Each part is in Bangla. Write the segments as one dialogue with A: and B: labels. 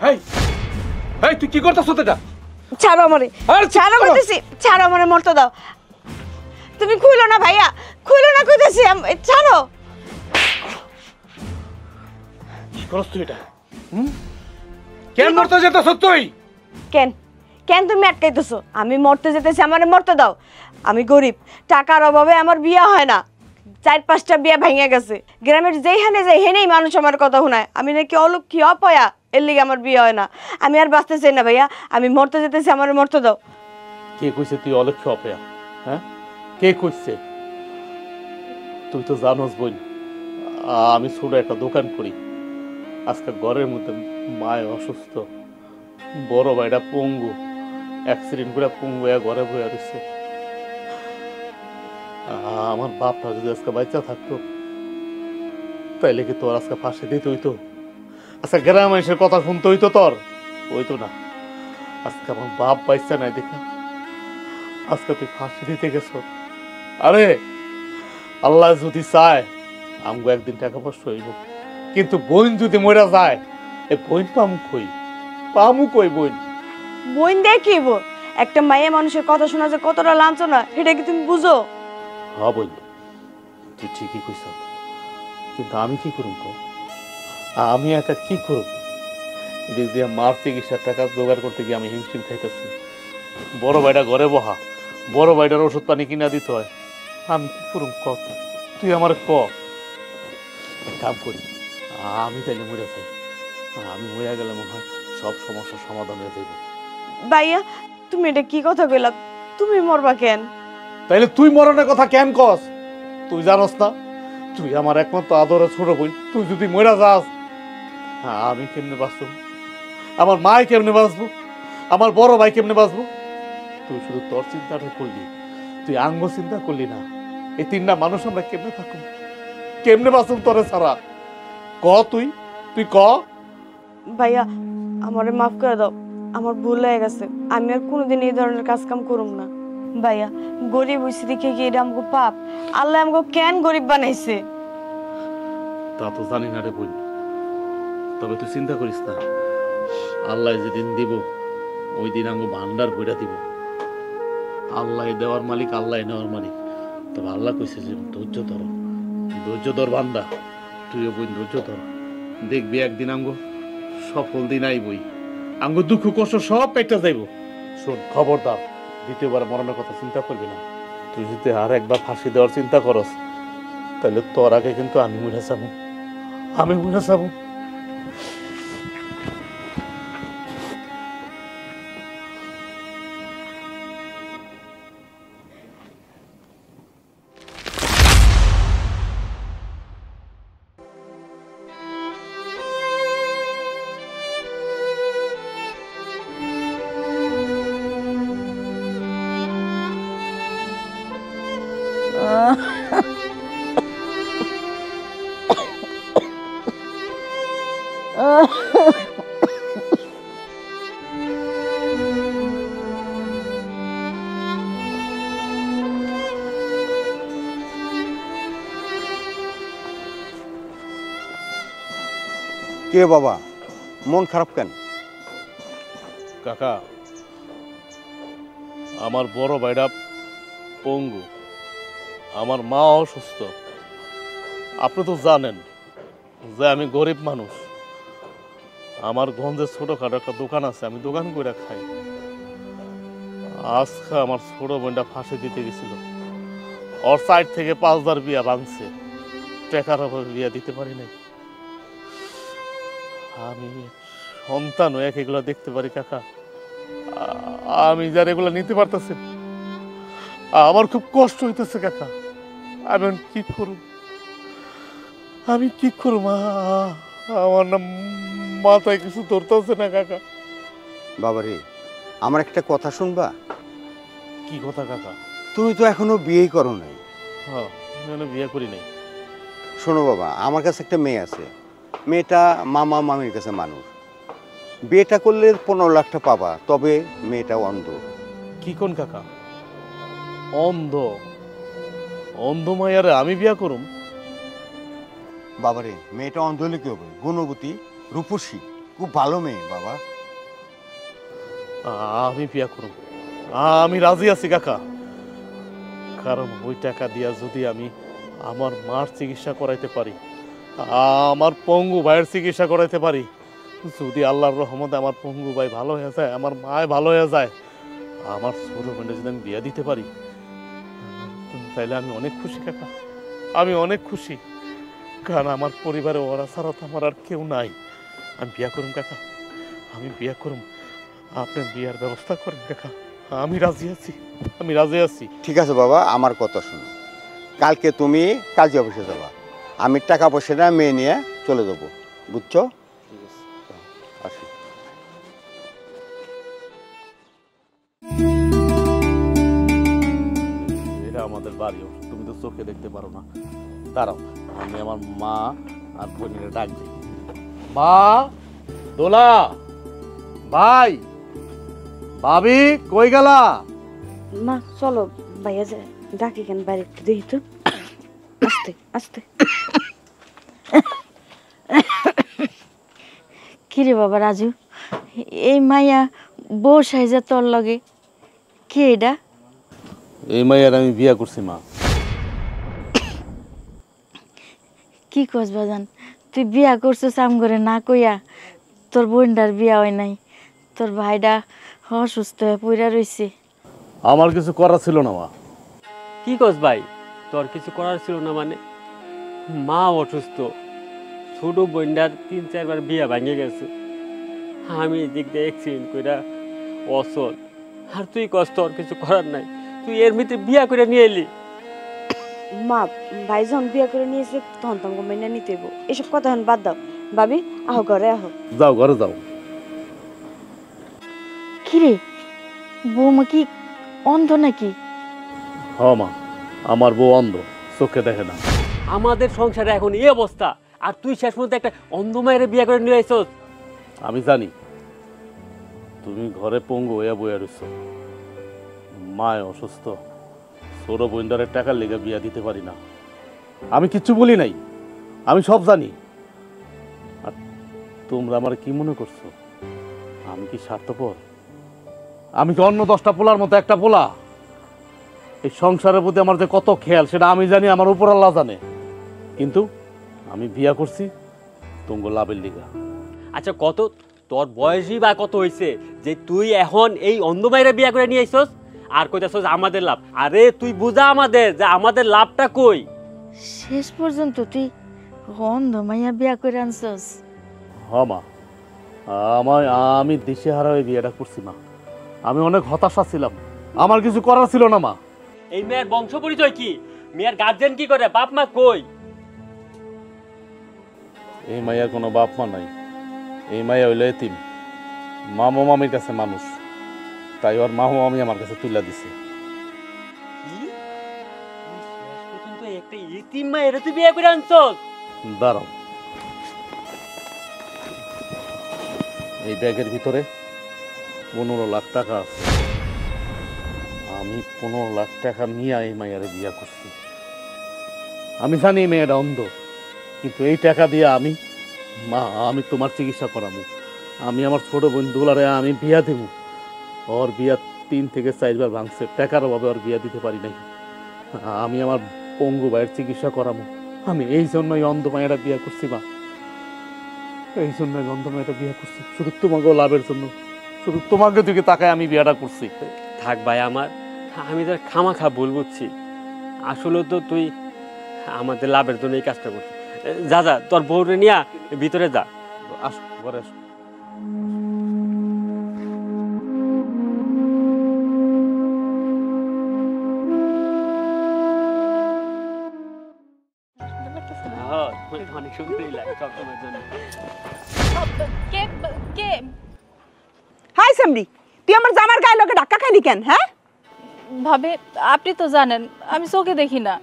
A: এই এই তুই কি করতেছ এটা?
B: ছাড়ো আমারে, ছাড়ো কইতেছি, ছাড়ো আমারে মরতে দাও। তুমি খুইলো না ভাইয়া, খুইলো না কইতেছি, ছাড়ো।
A: কি করছ তুই এটা? কেন মরতে যেতেছ তুই?
B: কেন কেন তুমি আটকাইতেছো? আমি মরতে যেতেছি, আমারে মরতে দাও। আমি গরিব, টাকার অভাবে আমার বিয়ে হয় না, 4-5টা বিয়ে ভেঙে গেছে। গ্রামের যেইখানে যাই হেনেই মানুষ আমার কথা শোনায় আমি নাকি অলক্ষী অপয়া, এর লিগে আমার বিয়ে হয় না। আমি আর বাঁচতে চাই না ভাইয়া, আমি মরতে যেতেছি, আমারে মরতে দাও।
A: কে কইছে তুই অলক্ষী অপয়া? হ্যাঁ, কে কইছে? তুই তো জানোস বোন, আমি ছোট একটা দোকান করি। আজকে ঘরের মধ্যে মায় অসুস্থ, বড় ভাইটা পঙ্গু, অ্যাক্সিডেন্ট করে পঙ্গু ঘরে বয়ে রয়েছে। আমার বাপটা যদি আজকে বাচ্চা থাকতো তাইলে কি তোর আজকে ফাঁসি দিতে হইতো? আচ্ছা গ্রাম মানুষের কথা শুনতে হইতো তোর? হইতো না। আজকে আমার বাপ বাচ্চা নাই দেখা আজকে তুই ফাঁসি দিতে গেছ। আরে আল্লাহ যদি চায় আমগো একদিন টাকা পয়সা হইব, কিন্তু বোন যদি মরা যায় এই বোন পামু কই বোন?
B: বোন দেখিব একটা মাইয়া মানুষের কথা শোনা যে কতটা লাঞ্ছনা, এটা কি তুমি বুঝো?
A: হ্যাঁ বোন, তুই ঠিকই কইছ, কিন্তু আমি কি করব? আমি একা কি করব? এদিক দিয়ে মার চিকিৎসার টাকা জোগাড় করতে গিয়ে আমি হিমশিম খাইতেছি। বড় ভাইটা ঘরে বহা, বড় ভাইটার ওষুধ পানি কিনা দিতে হয়। আমি কি করব ক? তুই আমার ক। কাম করি, আমি তাইলে মরে যাই। আমি মরে গেলে মনে হয় সব সমস্যার সমাধান হয়ে যাবে।
B: ভাইয়া তুমি এটা কি কথা কইলা? তুমি মরবা কেন?
A: তাইলে তুই মরণের কথা কেন কস? তুই জানোস না তুই আমার একমাত্র আদরের ছোট বোন, তুই যদি মরে যাস আমি কেমনে বাঁচবো? আমার মায় কেমনে বাঁচবো? আমার বড় ভাই কেমনে বাঁচবো? তুই শুধু তোর চিন্তাটা করলি, তুই আঙ্গ চিন্তা করলি না। এই তিনটা মানুষ আমরা কেমনে থাকুন, কেমনে বাঁচুন তোরে ছাড়া? ক তুই, তুই ক।
B: ভাইয়া আমারে মাফ করে দাও, আমার ভুল হয়ে গেছে, আমি আর কোনোদিন এই ধরনের কাজ কাম করুম না। ভাইয়া গরিব হইছি দেখে কি এটা আমগো পাপ? আল্লাহ আমগো কেন গরিব বানাইছে?
A: তা তো জানি না রে বোন, তবে তুই চিন্তা করিস না, আল্লাহ যেদিন দিব ওই দিন আঙ্গ ভান্ডার বইটা দিব। আল্লাহ দেওয়ার মালিক, আল্লাহ নেওয়ার মালিক। তবে আল্লাহ কইছে যে ধৈর্য ধর, ধৈর্য ধর বান্দা, তুইও বোন ধৈর্য ধর। দেখবি একদিন আঙ্গ সফল দিন আইবই, আঙ্গ দুঃখ কষ্ট সব পেটটা যাইব। শোন খবরদার, দ্বিতীয়বার মরণের কথা চিন্তা করবি না। তুই যদি আর একবার ফাঁসি দেওয়ার চিন্তা করস তাহলে তোর আগে কিন্তু আমি মরে যাবো, আমি মরে যাবো।
C: কে বাবা, মন খারাপ কেন?
A: কাকা, আমার বড় ভাইটা পঙ্গু, আমার মা অসুস্থ। আপনি তো জানেন যে আমি গরিব মানুষ, আমার গঞ্জে ছোটখাটো একটা দোকান আছে, আমি দোকান করে খাই। আজকে আমার ছোট বোনটা ফাঁসি দিতে গেছিল, ওর সাইড থেকে 5,000 বিয়া ভাঙছে, টাকার অভাবে বিয়া দিতে পারি নাই। আমি সন্তান হয়ে এগুলো দেখতে পারি কাকা, আমি যার এগুলো নিতে পারতেছি, আমার খুব কষ্ট হইতেছে কাকা। আমি কি করব, আমি কি করব? আমার না মাথায় কিছু ধরতেছে না কাকা।
C: বাবারে, আমার একটা কথা শুনবা?
A: কি কথা কাকা?
C: তুমি তো এখনো বিয়েই করো নাই।
A: হ্যাঁ, বিয়ে করি নাই।
C: শোনো বাবা, আমার কাছে একটা মেয়ে আছে, মেয়েটা মামা মামির কাছে মানুষ। বিয়েটা করলে 15 লাখটা পাবা, তবে মেয়েটা অন্ধ।
A: কি কোন কাকা? অন্ধ? অন্ধ মায়ারে আমি বিয়া করুম?
C: বাবারে, মেয়েটা অন্ধ হলে কি হবে? গুণবতী, রূপসী, খুব ভালো মেয়ে বাবা।
A: আমি বিয়া করব, আমি রাজি আছি কাকা। কারণ ওই টাকা দিয়া যদি আমি আমার মার চিকিৎসা করাইতে পারি, আমার পঙ্গু ভাইয়ের চিকিৎসা করাইতে পারি, যদি আল্লাহর রহমতে আমার পঙ্গু ভাই ভালো হয়ে যায়, আমার মায় ভালো হয়ে যায়, আমার ছোট বোনটা যদি আমি বিয়া দিতে পারি, তাইলে আমি অনেক খুশি কাকা, আমি অনেক খুশি। কারণ আমার পরিবারে ওরা ছাড়া তো আমার আর কেউ নাই। আমি বিয়া করুম কাকা, আমি বিয়া করুম। আপনি বিয়ার ব্যবস্থা করেন কাকা, আমি রাজি আছি, আমি রাজি আছি।
C: ঠিক আছে বাবা, আমার কথা শোনো। কালকে তুমি কাজী অফিসে যাবা, আমি টাকা পয়সাটা মেয়ে নিয়ে চলে যাবো, বুঝছো? আসি।
A: এটা আমাদের বাড়িও, তুমি তো চোখে দেখতে পারো না। দাঁড়াও, আমি আমার মা আর বোনের ডাক দিই। মা, দোলা, ভাই, ভাবি, কই গেলা?
B: মা চলো ভাইয়া যায়, ডাকি কেন বাইরে একটু দেখি তো। আস্তে আস্তে। কিরে বাবা রাজু, এই মাইয়া বউ সাইজা তোর লগে কে এটা?
A: এই মাইয়ার আমি বিয়া করছি মা।
B: কি কস বাজান, তুই বিয়া করছিস আম করে না কইয়া? তোর বোনটার বিয়া হয় নাই, তোর ভাইটা অসুস্থ হয়ে পইরা রইছে।
A: আমার কিছু করার ছিল না মা।
D: কি কস ভাই, তোর কিছু করার ছিল না মানে? মা অসুস্থ, ছোট বোনটার 3-4 বার বিয়া ভাঙে গেছে, আমি এদিক দিয়ে অ্যাক্সিডেন্ট কইরা অসল, আর তুই কস তোর কিছু করার নাই, তুই এর ভিতরে বিয়া করে নিয়ে এলি।
B: মা, ভাই যখন বিয়া করে নিয়েছে তখন তোমাকে মেনে নিতে হইব। এসব কথা এখন বাদ দাও। ভাবি আহো ঘরে আহো।
A: যাও ঘরে যাও।
B: কিরে বৌমা কি অন্ধ নাকি?
A: হ মা, আমার বউ অন্ধ, চোখে দেখে না।
D: আমাদের সংসারে এখন এই অবস্থা, আর তুই শেষ পর্যন্ত একটা অন্ধ মায়ের বিয়া করে নিয়ে আইছস।
A: আমি জানি তুমি ঘরে পঙ্গু হইয়া বইয়া রইছ, মায় অসুস্থ, ছোট বোনটারের টাকার লেগে বিয়া দিতে পারি না। আমি কিচ্ছু বলি নাই, আমি সব জানি। আর তোমরা আমার কি মনে করছো? আমি কি স্বার্থপর? আমি কি অন্য 10টা পোলার মতো একটা পোলা? এই সংসারের প্রতি আমার যে কত খেয়াল সেটা আমি জানি, আমার উপর আল্লাহ জানে। কিন্তু আমি বিয়া করছি তোমার লাভের লিগা।
D: আচ্ছা কত তোর বয়সই বা কত হয়েছে যে তুই এখন এই অন্ধ মায়ের বিয়া করে নিয়ে আইছস আর কইতাছস আমাদের লাভ? আরে তুই বুঝা আমাদের যে আমাদের লাভটা কই।
B: শেষ পর্যন্ত তুই অন্ধ মাইয়া বিয়া করে আনছস?
A: হ মা, আমি দেশে হারা হয়ে বিয়েটা করছি মা। আমি অনেক হতাশা ছিলাম, আমার কিছু করার ছিল না মা।
D: এই মেয়ের বংশ পরিচয় কি? মেয়ের গার্জেন কি করে? বাপ মা কই?
A: এই মাইয়ার কোনো বাপ মা নাই, এই মাইয়া হইলো এতিম। মামা মামির কাছে মানুষ, তাই ওর মামা মামি আমার কাছে তুলে দিছে।
D: কি? তুই শেষ পর্যন্ত একটা এতিম মায়ের তুই বিয়ে করে আনছস?
A: দাঁড়াও, এই ব্যাগের ভিতরে 15 লাখ টাকা আছে। আমি 15 লাখ টাকা নিয়ে এই মাইয়ারে বিয়া করছি। আমি জানি এই মেয়েটা অন্ধ, কিন্তু এই টাকা দিয়ে আমি তোমার চিকিৎসা করাবো। আমি আমার ছোট বোন দুলারে আমি বিয়া দেবো। ওর বিয়া 3 থেকে 4 বার ভাঙছে, টাকার অভাবে ওর বিয়া দিতে পারি নাই। আমি আমার পঙ্গু ভাইয়ের চিকিৎসা করাবো। আমি এই জন্যই অন্ধ মায়েরা বিয়া করছি মা, এই জন্যই অন্ধ মায়েরা বিয়া করছি, শুধু তোমাকে লাভের জন্য, শুধু তোমাকে দিকে তাকায় আমি বিয়াটা করছি।
D: থাক ভাই, আমি তোর খামাখা ভুল বুঝছি। আসলে তো তুই আমাদের লাভের জন্য এই কাজটা করছিস। যা যা, তোর বউরে নিয়ে ভিতরে যা।
A: আসো ঘরে আসো।
D: হ্যাঁ, অনেক সুন্দরই লাগে সবসময়ের জন্য।
E: কে কে?
F: হাই সামরি, তুই আমার জামার গায়ে লোকে ধাক্কা খাইলি কেন? হ্যাঁ
E: ভাবে আপনি তো জানেন আমি চোখে দেখি না।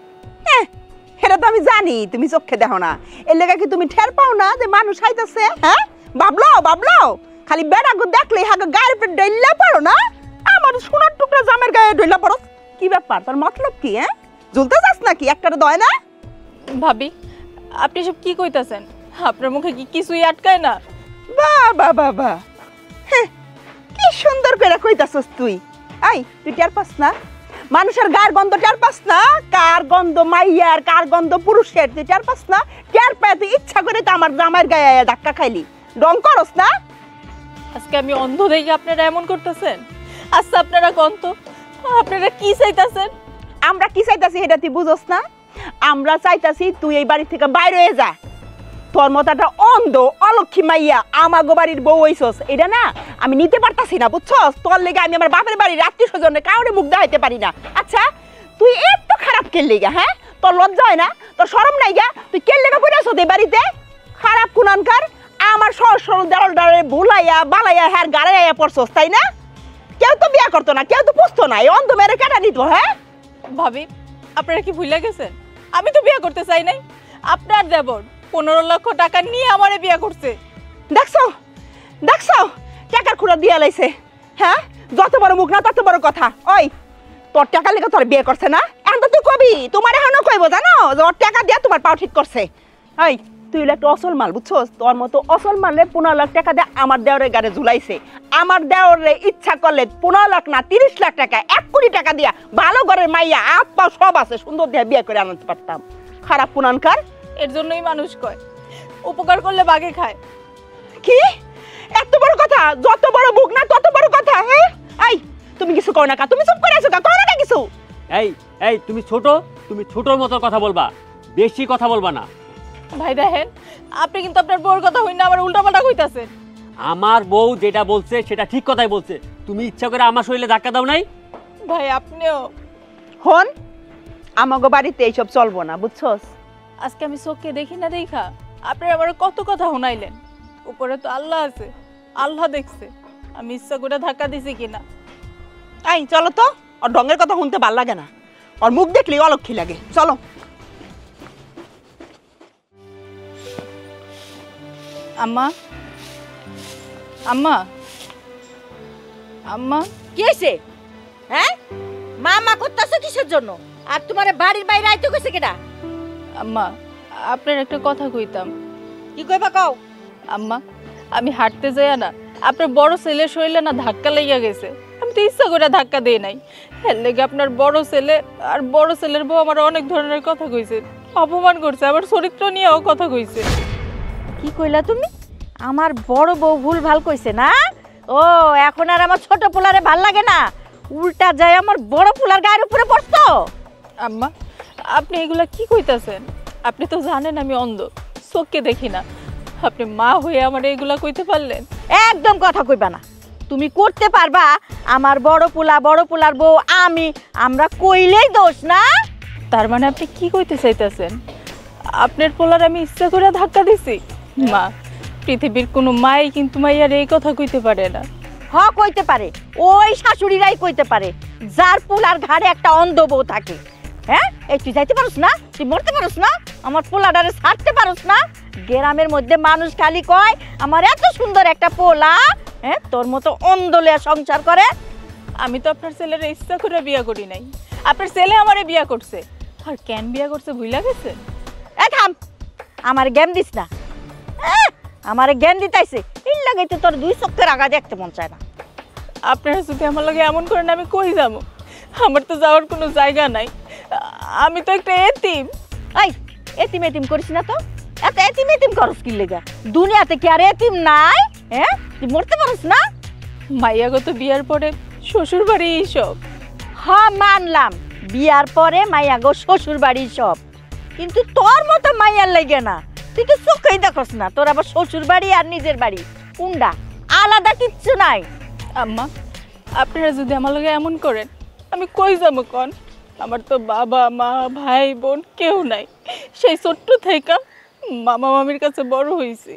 F: এটা তো আমি জানি তুমি চোখে দেখো না, এর লেগে কি তুমি ঠের পাও না যে মানুষ আইতাছে? হ্যাঁ বাবলো খালি বেড়াগো দেখলে হাগে গায়ের উপর ডইলা পারো না, আমার সোনার টুকরা জামের গায়ে ডইলা পারো। কি ব্যাপার, তোর মতলব কি? হ্যাঁ জ্বলতে যাস নাকি? একটারে দয় না?
E: ভাবি আপনি সব কি কইতাছেন? আপনার মুখে কি কিছুই আটকায় না?
F: বাবা বাবা, হ্যাঁ, কি সুন্দর করে কইতাছস তুই। তুই টের পাস না মানুষের গায়ের গন্ধ? টের পাস না কার গন্ধ মাইয়ার কার গন্ধ পুরুষের? তুই টের পাস না? টের পায় তুই ইচ্ছা করে তো আমার জামাইয়ের গায়ে আয়া ধাক্কা খাইলি, ডং করস না?
E: আজকে আমি অন্ধ দেখে আপনারা এমন করতেছেন? আচ্ছা আপনারা কন্ত, আপনারা কি চাইতেছেন?
F: আমরা কি চাইতাছি এটা তুই বুঝস না? আমরা চাইতাছি তুই এই বাড়ি থেকে বাইরে হয়ে যা। তোর মতো একটা অন্ধ অলক্ষী মাইয়া আমাগো বাড়ির বউ হইছস, এটা না আমি নিতে পারতাছি না, বুঝছস? তোর লেগে আমি আমার বাপের বাড়ির আত্মীয় স্বজনে কাউরে মুখ দেখাইতে পারি না। আচ্ছা তুই এত খারাপ কে লেগা? হ্যাঁ, তোর লজ্জা হয় না? তোর শরম নাই গা? তুই কে লেগা পড়ে আছো এই বাড়িতে? খারাপ কুনানকার আমার সহজ সরল দাঁড়াল দাঁড়ালে ভুলাইয়া বালাইয়া হ্যাঁ গাড়ে আইয়া পড়ছস, তাই না? কেউ তো বিয়া করতো না, কেউ তো পুষতো না, এই অন্ধ মেরে কাটা নিত। হ্যাঁ
E: ভাবি, আপনারা কি ভুলে গেছেন? আমি তো বিয়ে করতে চাই নাই। আপনার দেবর 15 লক্ষ টাকা নিয়ে আমারে বিয়ে করছে।
F: দেখছো দেখছো টাকার খুঁড়া দিয়া লাইছে। হ্যাঁ, যত বড় মুখ না তত বড় কথা। ওই তোর টাকা লেগে তোর বিয়ে করছে না? এখন তো তুই কবি, তোমার এখনো কইব জানো যে ওর টাকা দিয়া তোমার পাও ঠিক করছে। ওই তুই হলো একটা অসল মাল, বুঝছস? তোর মতো অসল মালে 15 লাখ টাকা দিয়ে আমার দেওরের গাড়ি ঝুলাইছে। আমার দেওরে ইচ্ছা করলে 15 লাখ না 30 লাখ টাকা 1 কোটি টাকা দিয়া ভালো ঘরের মাইয়া হাত পা সব আছে সুন্দর দিয়ে বিয়ে করে আনতে পারতাম। খারাপ পুনানকার।
E: এর জন্যই মানুষ কয় উপকার করলে বাগে খায়।
F: কি এত বড় কথা? যত বড় মুখ না তত বড় কথা। হ্যাঁ, এই তুমি কিছু কও না কা? তুমি চুপ করে আছো কা? কও না কিছু?
D: এই এই তুমি ছোটর মতো কথা বলবা, বেশি কথা বলবা না।
E: ভাই দেখেন, আপনি কিন্তু আপনার বউর কথা হই না আমার উল্টাপাল্টা কইতাছেন।
D: আমার বউ যেটা বলছে সেটা ঠিক কথাই বলছে। তুমি ইচ্ছা করে আমার শরীরে ধাক্কা দাও নাই।
E: ভাই আপনিও
F: হন, আমাগো বাড়িতে এইসব চলবো না, বুঝছস?
E: আজকে আমি চোখে দেখি না দেখা আপনার আমার কত কথা শুনাইলেন। উপরে তো আল্লাহ আছে, আল্লাহ দেখছে আমি ইচ্ছা করে ধাক্কা দিছি কিনা।
F: আই চলো তো, ওর ঢঙ্গের কথা শুনতে ভাল লাগে না, ওর মুখ দেখলেই অলক্ষী লাগে। চলো।
E: আম্মা, আম্মা, আম্মা,
B: কি হয়েছে? হ্যাঁ, মা করতেছো কিসের জন্য? আর তোমার বাড়ির বাইরে আইতে কইছে কেডা?
E: আম্মা আপনার একটা কথা কইতাম।
B: কি কইবা কও?
E: আম্মা, আমি হাঁটতে যাই না আপনার বড় ছেলের শরীরে না ধাক্কা লেগে গেছে। আমি তো ইচ্ছা করে ধাক্কা দেই নাই। এর লেগে আপনার বড় ছেলে আর বড় ছেলের বউ আমার অনেক ধরনের কথা কইছে, অপমান করছে, আমার চরিত্র নিয়েও কথা কইছে।
B: কি কইলা তুমি? আমার বড় বউ ভুল ভাল কইছে না? ও এখন আর আমার ছোট পোলারে ভাল লাগে না, উল্টা যায় আমার বড় পোলার গায়ের উপরে পড়তো।
E: আম্মা আপনি এগুলা কি কইতাছেন? আপনি তো জানেন আমি অন্ধ, চোখকে দেখি না। আপনি মা হয়ে আমার এগুলা কইতে পারলেন?
B: একদম কথা কইবা না। তুমি করতে পারবা আমার বড় পোলার বউ আমরা কইলেই দোষ না?
E: তার মানে আপনি কি কইতে চাইতেছেন? আপনার পোলার আমি ইচ্ছা করে ধাক্কা দিছি? মা, পৃথিবীর কোনো মাই কিন্তু মাইয়ার এই কথা কইতে পারে না।
B: কইতে পারে, ওই শাশুড়িরাই কইতে পারে যার পোলার ঘাড়ে একটা অন্ধ বউ থাকে। হ্যাঁ, এই তুই যাইতে পারোস না? তুই মরতে পারোস না? আমার পোলাডারে ছাড়তে পারোস না? গ্রামের মধ্যে মানুষ খালি কয় আমার এত সুন্দর একটা পোলা, হ্যাঁ তোর মতো অন্ধলে সংসার করে।
E: আমি তো আপনার ছেলের ইচ্ছা করে বিয়া করি নাই, আপনার ছেলে আমারে বিয়া করছে। আর কেন বিয়া করছে ভুইলা গেছে?
B: থাম, আমার জ্ঞান দিস না। আমার জ্ঞান দিতাইছে এই লাগাইতে তোর দুই চোখের আগা দেখতে মন চায় না।
E: আপনারা যদি আমার লগে এমন করেন আমি কই যাবো? আমার তো যাওয়ার কোনো জায়গা নাই, আমি তো একটা এতিম।
B: এই এতিম করিস না তো, এত এতিম করস কি লেগা? দুনিয়াতে কি আর এতিম নাই? হ্যাঁ, তুই মরতে পারিস না?
E: মাইয়াগত বিয়ার পরে শ্বশুর বাড়ি সব।
B: হ্যাঁ মানলাম, বিয়ার পরে মাইয়া গো শ্বশুর বাড়ি সব, কিন্তু তোর মতো মাইয়ার লাগে না। তুই তো চোখেই দেখস না, তোর আবার শ্বশুর বাড়ি আর নিজের বাড়ি কোনটা আলাদা কিচ্ছু নাই।
E: আম্মা আপনারা যদি আমার লগে এমন করেন আমি কই যাবো কন? আমার তো বাবা মা ভাই বোন কেউ নাই। সেই ছোট্ট থেকে মামা মামির কাছে বড় হয়েছি।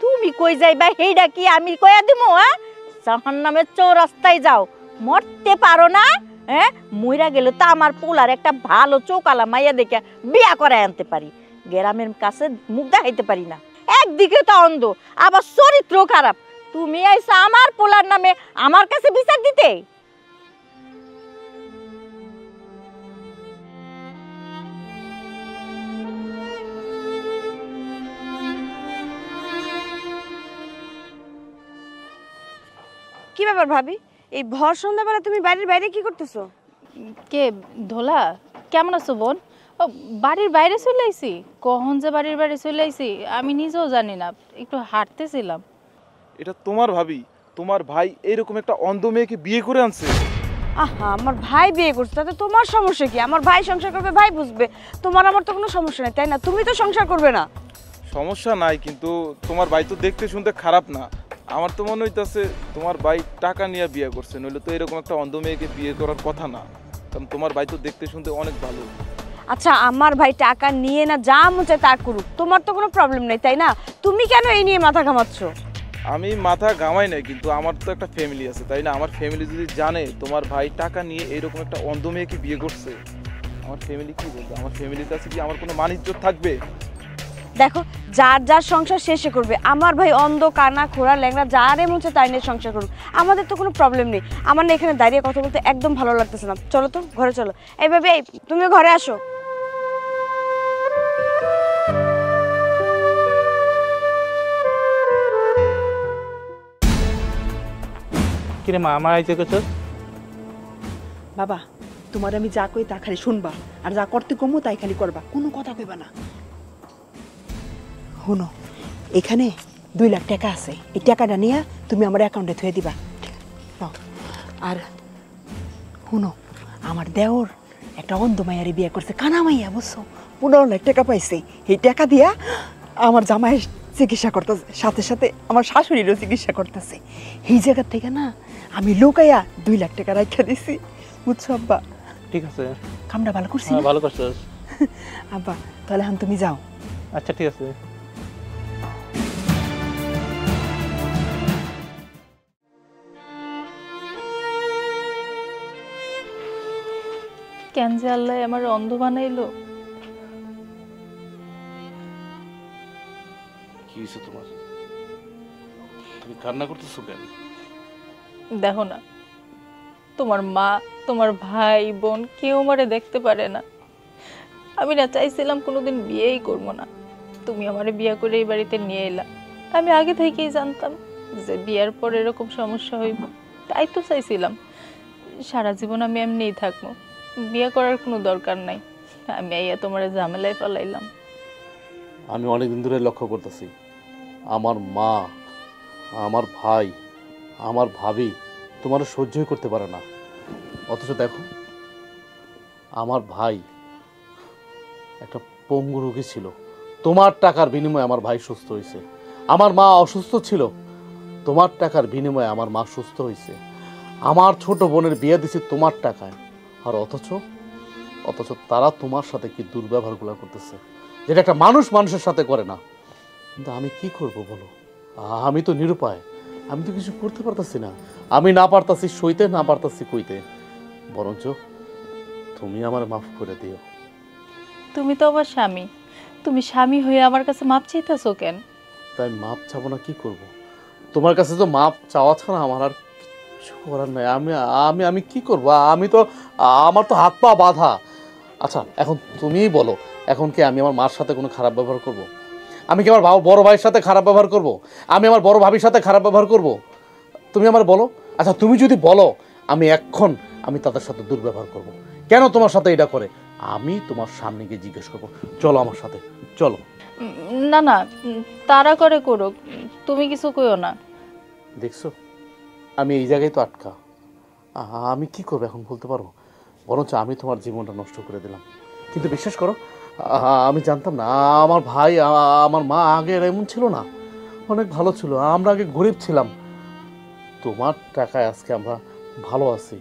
B: তুমি কই যাইবা হেইডা কি আমি কইয়া দিমু? হ্যাঁ, জাহান্নামের চৌরাস্তায় যাও, মরতে পারো না? হ্যাঁ, মইরা গেলে তো আমার পোলার একটা ভালো চৌকালা মাইয়া দেখে বিয়া করায় আনতে পারি, গ্রামের কাছে মুখ দেখাইতে পারি না। একদিকে তো অন্ধ, আবার চরিত্র খারাপ। তুমি আইসা আমার পোলার নামে আমার কাছে বিচার দিতে? কি ব্যাপার ভাবি, এই ভর সন্ধ্যাবেলা তুমি বাড়ির বাইরে কি করতেছো?
E: কে ধোলা, কেমন আছো বোন? ও, বাড়ির বাইরে চলে আইছি। কখন যে বাড়ির বাইরে চলে আইছি আমি নিজেও জানি না, একটু হাঁটতেছিলাম।
G: এটা তোমার ভাবি? তোমার ভাই এইরকম একটা অন্ধ মেয়েকে বিয়ে করে আনছে?
B: আহা, আমার ভাই বিয়ে করছে, তাতে তোমার সমস্যা কি? আমার ভাই সংসার করবে, ভাই বুঝবে। তোমার আমার তো কোনো সমস্যা নেই, তাই না? তুমি তো সংসার করবে না।
G: সমস্যা নাই, কিন্তু তোমার ভাই তো দেখতে শুনতে খারাপ না। আমার তো মনে হইতাছে তোমার ভাই টাকা নিয়ে বিয়ে করছে, নইলে তো এরকম একটা অন্ধ মেয়েকে বিয়ে করার কথা না। কারণ তোমার ভাই তো দেখতে শুনতে অনেক ভালো।
B: আচ্ছা, আমার ভাই টাকা নিয়ে না যা মন চায় তা করুক, তোমার তো কোনো প্রবলেম নেই, তাই না? তুমি কেন এই নিয়ে মাথা ঘামাচ্ছ?
G: আমি মাথা ঘামাই নাই, কিন্তু আমার তো একটা ফ্যামিলি আছে, তাই না? আমার ফ্যামিলি যদি জানে তোমার ভাই টাকা নিয়ে এইরকম একটা অন্ধ মেয়েকে বিয়ে করছে, আমার ফ্যামিলি কি বলবে? আমার ফ্যামিলির কাছে কি আমার কোনো মান ইজ্জত থাকবে?
B: দেখো, যার যার সংসার শেষে করবে। আমার ভাই অন্ধ, কানা, খোড়া, ল্যাংড়া, যারে মন চায় তাই নিয়ে সংসার করুক, আমাদের তো কোনো প্রবলেম নেই। আমার না এখানে দাঁড়িয়ে কথা বলতে একদম ভালো লাগতেছে না। চলো তো ঘরে চলো। এইভাবে তুমিও ঘরে আসো।
H: কিরে মা, আমার আইতে করছস?
F: বাবা, তোমার আমি যা কই তা খালি শুনবা, আর যা করতে কমো তাই খালি করবা, কোনো কথা কইবা না। শোনো, এখানে 2 লাখ টাকা আছে, এই টাকাটা নিয়ে তুমি আমার অ্যাকাউন্টে থুয়ে দিবা। নাও। আর শোনো, আমার দেওর একটা অন্ধ মাইয়ারে বিয়ে করছে, কানা মাইয়া, বুঝছো? 15 লাখ টাকা পাইছে। এই টাকা দিয়া আমার জামাইয়ের চিকিৎসা করতেছে, সাথে সাথে আমার শাশুড়িরও চিকিৎসা করতেছে। এই জায়গা থেকে না আমি লুকাইয়া 2 লাখ টাকা রাখা দিছি, বুঝছো আব্বা?
H: ঠিক আছে।
F: কামটা ভালো করছি
H: হ্যাঁ,
F: না?
H: ভালো করছস।
F: আব্বা, তাহলে এখন তুমি যাও।
H: আচ্ছা, ঠিক আছে।
E: কেন যে আল্লাহ আমার অন্ধ বানাইলো?
A: কি হয়েছে তোমার? তুমি কান্না করতেছো কেন?
E: দেখো না, তোমার মা, তোমার ভাই বোন কেউ আমারে দেখতে পারে না। আমি না চাইছিলাম কোনোদিন বিয়েই করবো না, তুমি আমারে বিয়ে করে এই বাড়িতে নিয়ে এলা। আমি আগে থেকেই জানতাম যে বিয়ের পর এরকম সমস্যা হইব, তাই তো চাইছিলাম সারা জীবন আমি এমনিই থাকবো, বিয়ে করার কোনো দরকার নাই। আমি আইয়া তোমার ঝামেলায় ফেলাইলাম।
A: আমি অনেকদিন ধরে লক্ষ্য করতেছি, আমার মা, আমার ভাই, আমার ভাবি তোমার সহ্যই করতে পারে না। অথচ দেখো, আমার ভাই একটা পঙ্গু রোগী ছিল, তোমার টাকার বিনিময়ে আমার ভাই সুস্থ হয়েছে। আমার মা অসুস্থ ছিল, তোমার টাকার বিনিময়ে আমার মা সুস্থ হয়েছে। আমার ছোট বোনের বিয়ে দিছি তোমার টাকায়, আর অথচ তারা তোমার সাথে কি দুর্ব্যবহারগুলো করতেছে, যেটা একটা মানুষ মানুষের সাথে করে না। কিন্তু আমি কি করব বলো? আমি তো নিরুপায়, আমি তো কিছু করতে পারতাছি না। আমি না পারতাছি সইতে, না পারতাছি কইতে। বরঞ্চ তুমি আমার মাফ করে দিও।
E: তুমি তো আমার স্বামী, তুমি স্বামী হয়ে আমার কাছে মাপ চাইতেছো কেন?
A: তাই মাপ চাবো না, কি করব? তোমার কাছে তো মাপ চাওয়া ছাড়া আমার আর কিছু করার নাই। আমি আমি কি করব? আমার তো হাত পা বাঁধা। আচ্ছা, এখন তুমিই বলো, এখন কি আমি আমার মার সাথে কোনো খারাপ ব্যবহার করব? আমি কি আমার বড় ভাইয়ের সাথে খারাপ ব্যবহার করব? আমি আমার বড় ভাবির সাথে খারাপ ব্যবহার করব? তুমি আমার বলো। আচ্ছা, তুমি যদি বলো, আমি তাদের সাথে দুর্ব্যবহার করব। কেন তোমার সাথে এটা করে? আমি তোমার সামনে গিয়ে জিজ্ঞেস করবো। চলো আমার সাথে, চলো।
E: না না, তারা করে করুক, তুমি কিছু কইও না।
A: দেখছো, আমি এই জায়গায় তো আটকা। আমি কি করবো এখন বলতে পারো? বরঞ্চ আমি তোমার জীবনটা নষ্ট করে দিলাম। কিন্তু বিশ্বাস করো, আমি জানতাম না আমার ভাই, আমার মা আগে এমন ছিল না, অনেক ভালো ছিল। আমরা আগে গরিব ছিলাম, তোমার টাকায় আজকে আমরা ভালো আছি।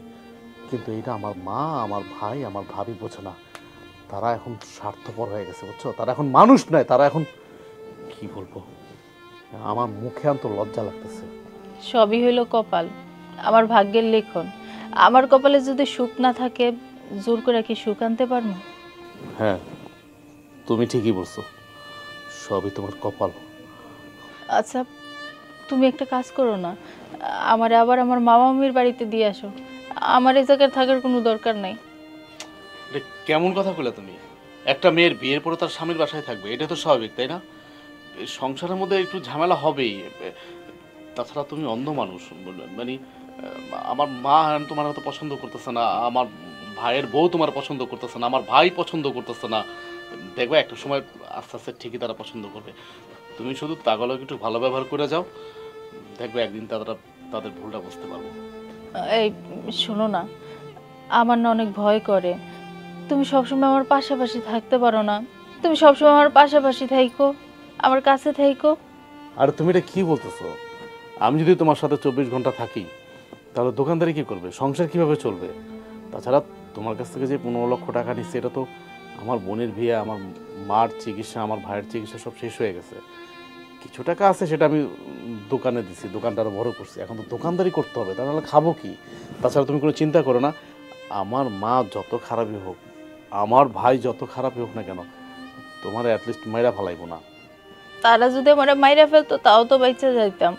A: কিন্তু এটা আমার মা, আমার ভাই, আমার ভাবি বোঝে না। তারা এখন স্বার্থপর হয়ে গেছে, বুঝছো? তারা এখন মানুষ নয়, তারা এখন কি বলবো, আমার মুখে আনতে লজ্জা লাগতেছে।
E: সবই হইলো কপাল, আমার ভাগ্যের লেখন। আমার কপালে যদি সুখ না থাকে, জোর করে কি সুখ আনতে পারবো?
A: হ্যাঁ, তুমি ঠিকই বলছো, সবই তোমার কপাল।
E: আচ্ছা, তুমি একটা কাজ করো না, আমারে আবার আমার মামা মামির বাড়িতে দিয়ে আসো। আমার এই জায়গায় থাকার কোনো দরকার নাই।
A: কেমন কথা বলে তুমি? একটা মেয়ের বিয়ের পরে তার স্বামীর বাসায় থাকবে, এটা তো স্বাভাবিক, তাই না? সংসারের মধ্যে একটু ঝামেলা হবেই। তাছাড়া তুমি অন্ধ মানুষ, মানে আমার মা তোমার হয়তো পছন্দ করতেছে না, আমার ভাইয়ের বউ তোমার পছন্দ করতেছে না, আমার ভাই পছন্দ করতেছে না। দেখবে একটা সময় আস্তে আস্তে ঠিকই তারা পছন্দ করবে। তুমি শুধু তাগুলোকে একটু ভালো ব্যবহার করে যাও, দেখবে একদিন তারা তাদের ভুলটা বুঝতে পারবো।
E: এই শোনো না, আমার না অনেক ভয় করে। তুমি সবসময় আমার পাশাপাশি থাকতে পারো না? তুমি সবসময় আমার পাশাপাশি থাইকো, আমার কাছে থাইকো।
A: আর তুমি এটা কি বলতেছো? আমি যদি তোমার সাথে 24 ঘন্টা থাকি তাহলে দোকানদারি কি করবে, সংসার কিভাবে চলবে? তাছাড়া তোমার কাছ থেকে যে 15 লক্ষ টাকা নিচ্ছে, এটা তো আমার বোনের বিয়ে, আমার মার চিকিৎসা, আমার ভাইয়ের চিকিৎসা সব শেষ হয়ে গেছে। কিছু টাকা আছে সেটা আমি দোকানে দিছি, দোকানটা আরো বড় করছি। এখন তো দোকানদারি করতে হবে, তাহলে খাবো কি? তাছাড়া তুমি কোনো চিন্তা করো না, আমার মা যত খারাপই হোক, আমার ভাই যত খারাপই হোক না কেন, তোমার অ্যাটলিস্ট মাইরা ফালাইবো না।
E: তারা যদি আমার মাইরা ফেলতো তাও তো বাইচা যাইতাম,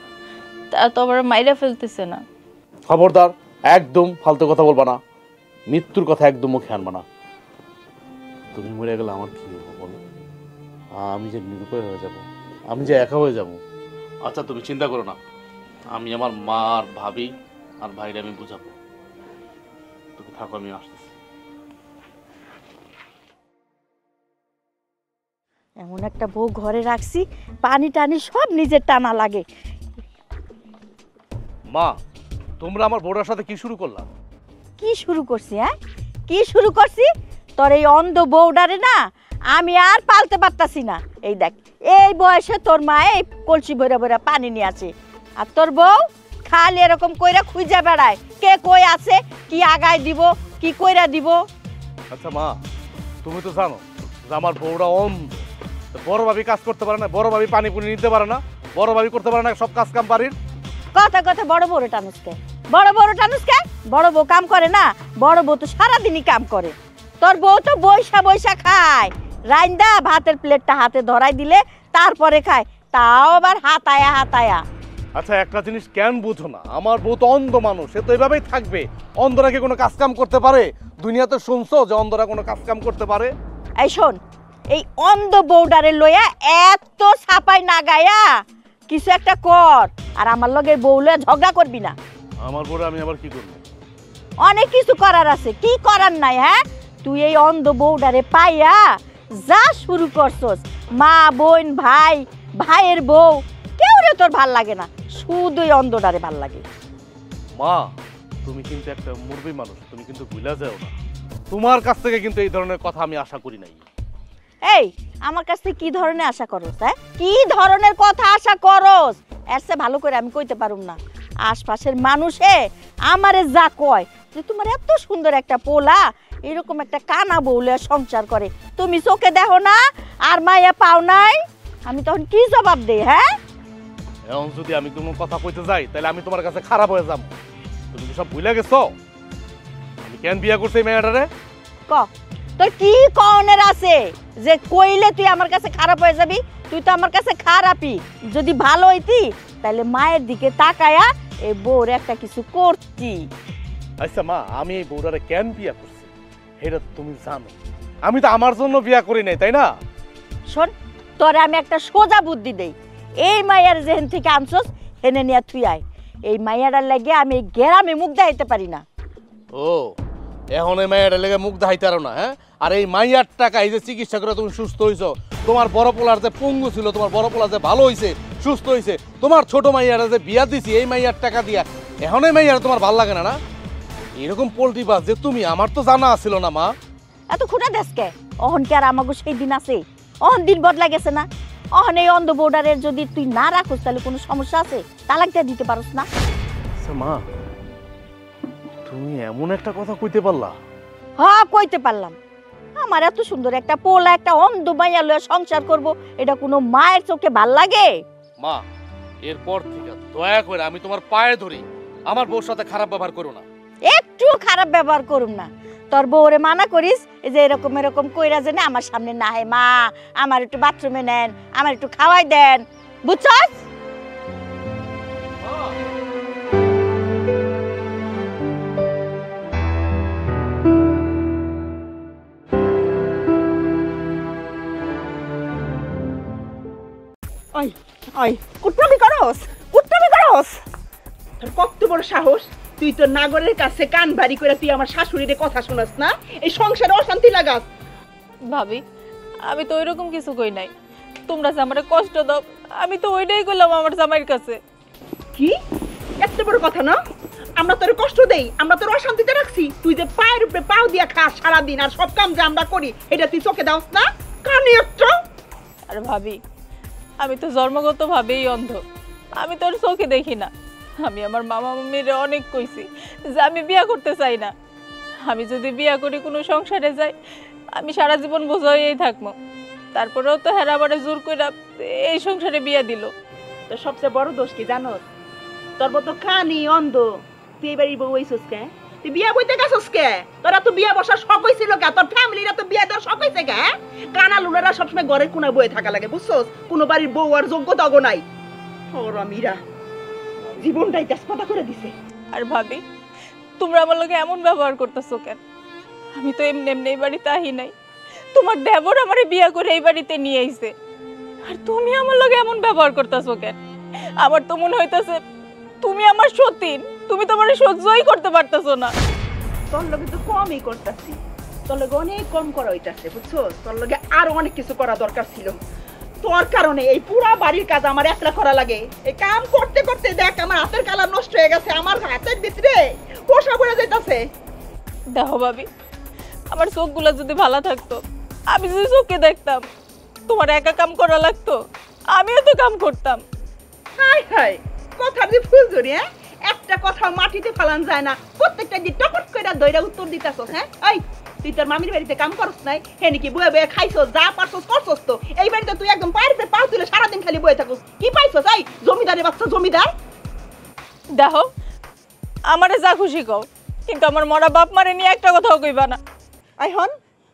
E: তারা তো আমার মাইরা ফেলতেছে না।
A: খবরদার, একদম ফালতু কথা বলবা না, মৃত্যুর কথা একদম মুখে আনবা না। তুমি মরে গেলে আমার কি হবো বলো? আমি যে নিরুপায় হয়ে যাব, আমি যে একা হয়ে যাব। আচ্ছা তুমি চিন্তা করো না, আমি আমার মা আর ভাবি আর ভাইরে আমি বুঝাবো। তুমি থাকো, আমি আসতেছি।
I: এমন একটা বউ ঘরে রাখছি, পানি টানি সব নিজের টানা লাগে।
A: মা, তোমরা আমার বউটার সাথে কি শুরু করলা?
I: কি শুরু করছি? হ্যাঁ, কি শুরু করছি? তোর এই অন্ধ বউডারে না আমি আর পালতে পারতাছি না। এই দেখ, এই বয়সে তোর মা এই কলসি ভরে ভরে পানি নিয়ে আসে, আর তোর বউ খালি এরকম কইরা খুঁজে বেড়ায় কে কই আছে, কি আগায় দিব, কি কইরা দিব।
A: আচ্ছা মা, তুমি তো জানো যে আমার বউটা অন্ধ। বড় ভাবি কাজ করতে পারে না, বড় ভাবি পানি পুনি নিতে পারে না, বড় ভাবি করতে পারে না সব কাজ কাম বাড়ির।
I: কথা কথা বড় বড় টানুসকে, বড় বড় টানুসকে। বড় বউ কাম করে না? বড় বউ তো সারাদিনই কাম করে। তোর বউ তো বৈশা বৈশা খায়, রাইন্দা ভাতের প্লেটটা হাতে ধরাই দিলে তারপরে খায়, তাও আবার হাতায়া হাতায়া।
A: আচ্ছা একটা জিনিস কেন বুঝো না, আমার বউ তো অন্ধ মানুষ, সে তো এভাবেই থাকবে। অন্ধরা কি কোনো কাজ কাম করতে পারে? দুনিয়াতে শুনছো যে অন্ধরা কোনো কাজ কাম করতে পারে?
I: এই শোন, এই অন্ধ বউডারে লইয়া এত ছাপাই না গায়া কিছু একটা কর, আর আমার লগে বউ লইয়া ঝগড়া করবি না।
A: আমার বউরে আমি আবার কি করবো?
I: অনেক কিছু করার আছে, কি করার নাই? হ্যাঁ, তুই এই অন্ধ বউডারে পাইয়া যা শুরু করছস, মা বোন ভাই ভাইয়ের বউ কেউ রে তোর ভাল লাগে না, শুধু এই অন্ধটারে ভাল লাগে।
A: মা, তুমি কিন্তু একটা মুরবি মানুষ, তুমি কিন্তু ভুলা যাও না। তোমার কাছ থেকে কিন্তু এই ধরনের কথা আমি আশা করি নাই।
I: এই আমার কাছ থেকে কি ধরনের আশা করস? হ্যাঁ, কি ধরনের কথা আশা করস? এর চেয়ে ভালো করে আমি কইতে পারুম না। আশপাশের মানুষে আমারে যা কয় যে তোমার এত সুন্দর একটা পোলা এরকম একটা কানা বউলে সংসার করে, তুমি চোখে দেখো না আর মাইয়া পাও নাই, আমি তখন কি জবাব দেই? হ্যাঁ,
A: এখন যদি আমি কোনো কথা কইতে যাই তাহলে আমি তোমার কাছে খারাপ হয়ে যাব। তুমি কি সব ভুলে গেছো আমি কেন বিয়ে করছি এই মেয়েটারে?
I: ক তোর কি কনের আছে যে কইলে তুই আমার কাছে খারাপ হয়ে যাবি? তুই তো আমার কাছে খারাপই। যদি ভালো হইতি তাহলে মায়ের দিকে তাকায়া এই বউর একটা কিছু করতি।
A: আচ্ছা মা, আমি এই বউটারে কেন বিয়ে করছি এটা তুমি জানো। আমি তো আমার জন্য বিয়ে করি নাই, তাই না?
I: শোন, তোরে আমি একটা সোজা বুদ্ধি দেই, এই মাইয়ার যেহেন থেকে আনছস হেনে নিয়ে তুই আয়। এই মাইয়াটার লাগে আমি এই গ্রামে মুখ দেখাইতে পারি না।
A: ও, এখন এই মাইয়াটা লেগে মুখ দেখাইতে পারো না? হ্যাঁ, আর এই মাইয়ার টাকা এই যে চিকিৎসা করে তুমি সুস্থ হইছো, তোমার বড় পোলার যে পঙ্গু ছিল, তোমার বড় পোলা যে ভালো হইছে, সুস্থ হইছে, তোমার ছোট মাইয়ারা যে বিয়া দিছি এই মাইয়ার টাকা দিয়া, এখন এই মাইয়ারা তোমার ভাল লাগে না? না এরকম পোল্ট্রি বাস যে তুমি, আমার তো জানা ছিল না মা।
I: এত খুঁটা দেশকে অহন কি আর আমাকে সেই দিন আছে? অহন দিন বদলা গেছে না? অহন এই অন্ধ বর্ডারের যদি তুই না রাখোস তাহলে কোনো সমস্যা আছে? তালাক দিয়ে দিতে পারোস না?
A: আচ্ছা মা, তুমি এমন একটা কথা কইতে পারলা?
I: হ্যাঁ, কইতে পারলাম। আমার এত সুন্দর একটা পোলা একটা অন্ধ মাইয়া লইয়া সংসার করব, এটা কোনো মায়ের চোখে ভাল লাগে?
A: মা, এরপর থেকে দয়া করে আমি তোমার পায়ে ধরি, আমার বউর সাথে খারাপ ব্যবহার করো না।
I: একটু খারাপ ব্যবহার করুম না। তোর বউরে মানা করিস এই যে এরকম এরকম কইরা যেন আমার সামনে না হয়। মা, আমার একটু বাথরুমে নেন, আমার একটু খাওয়াই দেন, বুঝছস?
F: ওই ওই কুট্টামি করস, কুট্টামি করস। তোর কত বড় সাহস তুই তো নাগরের কাছে কান ভারী করে তুই আমার শাশুড়ির কথা শোনাস না, এই সংসারে অশান্তি লাগাস।
E: ভাবি আমি তো ওইরকম কিছু কই নাই, তোমরা যে আমার কষ্ট দাও আমি তো ওইটাই করলাম আমার জামাইয়ের কাছে।
F: কি এত বড় কথা না? আমরা তোর কষ্ট দেই, আমরা তোর অশান্তিতে রাখছি? তুই যে পায়ের উপরে পাও দিয়া খাস সারাদিন আর সব কাম যে আমরা করি এটা তুই চোখে দাওস না? কানে একটা।
E: আর ভাবি আমি তো জন্মগতভাবেই অন্ধ, আমি তোর চোখে দেখি না। আমি আমার মামা মামির অনেক কইছি যে আমি বিয়া করতে চাই না, আমি যদি বিয়া করি কোনো সংসারে যাই আমি সারা জীবন বোঝা হয়েই থাকবো। তারপরেও তো হেরা বারে জোর করে এই সংসারে বিয়া দিল।
F: তোর সবচেয়ে বড় দোষ কি জানোস? তোর তো কানি অন্ধ, তুই এবারই বউ হইছস কে? তুই বিয়া বইতে গেছস কে? তোরা তো বিয়া বসার শখ হইছিল কে? তোর ফ্যামিলিরা তো বিয়া দেওয়ার শখ হইছে কে? কানা লুলারা সবসময় ঘরের কোনায় বয়ে থাকা লাগে, বুঝছস? কোনো বাড়ির বউ আর যোগ্যতা গো নাই। ওরা মীরা জীবনটাই তেজপাতা করে দিছে।
E: আর ভাবি তোমরা আমার লগে এমন ব্যবহার করতেছো কেন? আমি তো এমনি এমনি এই বাড়িতে আহি নাই, তোমার দেবর আমারে বিয়া করে এই বাড়িতে নিয়ে আইছে, আর তুমি আমার লগে এমন ব্যবহার করতেছো কেন? আমার তো মনে হইতাছে তুমি আমার সতীন, তুমি তো আমারে সহ্যই করতে পারতেছো না।
F: তোর লগে তো কমই করতেছি, তোর লগে অনেক কম করা হইতাছে, বুঝছস? তোর লগে আরো অনেক কিছু করা দরকার ছিল। তোর কারণে এই পুরা বাড়ির কাজ আমার একলা করা লাগে। এই কাম করতে করতে দেখ আমার হাতের কালার নষ্ট হয়ে গেছে, আমার হাতের ভিতরে পোষা পড়ে যাইতাছে।
E: দেখো ভাবি আমার চোখগুলো যদি ভালো থাকতো, আমি যদি চোখে দেখতাম তোমার একা কাম করা লাগতো, আমিও তো কাম করতাম।
F: হাই হাই কথার যে ফুল ধরি, হ্যাঁ একটা কথা মাটিতে ফালান যায় না, প্রত্যেকটা যে টপট করে দইরা উত্তর দিতাছস। হ্যাঁ এই তুই তোর মামির বাড়িতে কাম করস নাই? হে নাকি বয়ে বয়ে খাইছস, যা পারছস করছস তো। এই বাড়িতে তুই একদম পায়ের উপরে পাও তুলে সারাদিন খালি বয়ে থাকস, কি পাইছস? এই জমিদারের বাচ্চা জমিদার।
E: দেখো আমারে যা খুশি কও, কিন্তু আমার মরা বাপ মারে নিয়ে একটা কথাও কইবা না।
F: আই হন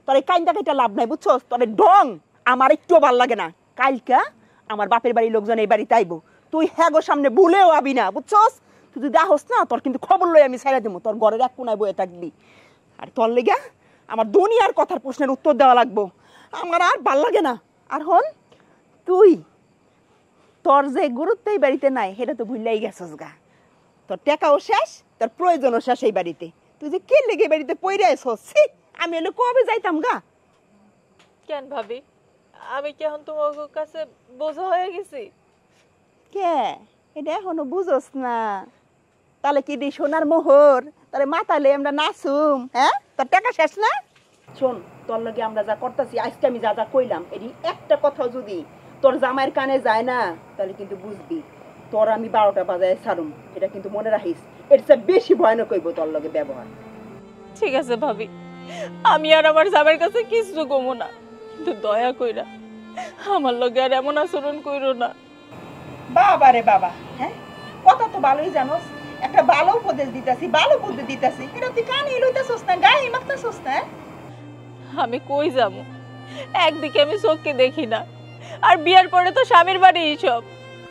F: তোর এই কাইন্দা কাইটা লাভ নাই, বুঝছস? তোর ঢং আমার একটু ভাল লাগে না। কালকা আমার বাপের বাড়ির লোকজন এই বাড়িতে আইবো, তুই হ্যাঁ গো সামনে ভুলেও আবি না, বুঝছস? তুই যদি আহস না তোর কিন্তু খবর লই আমি ছাইড়া দেবো, তোর ঘরের এক কোনায় বয়ে থাকবি। আর তোর লেগা আমার দুনিয়ার কথার প্রশ্নের উত্তর দেওয়া লাগবো, আমার আর ভাল লাগে না। আর হন তুই তোর যে গুরুত্বই বাড়িতে নাই সেটা তো ভুললেই গেছস গা। তোর টাকাও শেষ, তোর প্রয়োজনও শেষ এই বাড়িতে। তুই যে কে লেগে বাড়িতে পইরে আসছস, আমি এলে কবে যাইতাম গা।
E: কেন ভাবি আমি কি এখন তোমার কাছে বোঝা হয়ে গেছি?
F: কে এটা এখনো বুঝোস না? তাহলে কি দি সোনার মোহর তাহলে মাথালে আমরা নাচুম? হ্যাঁ তোর টাকা শেষ না? শোন তোর লগে আমরা যা করতেছি আজকে আমি যা যা কইলাম এটি একটা কথা যদি তোর জামাইয়ের কানে যায় না তাহলে কিন্তু বুঝবি তোর আমি 12টা বাজায় ছাড়ুম, এটা কিন্তু মনে রাখিস। এর চেয়ে বেশি ভয়ানক হইব তোর লগে ব্যবহার।
E: ঠিক আছে ভাবি, আমি আর আমার জামাইয়ের কাছে কিছু কমো না, কিন্তু দয়া কইরা আমার লগে আর এমন আচরণ কইরো না।
F: বাবা রে বাবা, হ্যাঁ কথা তো ভালোই জানোস, একটা ভালো উপদেশ দিতাছি, ভালো বুদ্ধি দিতাছি, এটা তুই কানে লইতাছস না, গায়ে মাখতাছস না।
E: আমি কই যাবো? একদিকে আমি চোখকে দেখি না, আর বিয়ার পরে তো স্বামীর বাড়ি সব।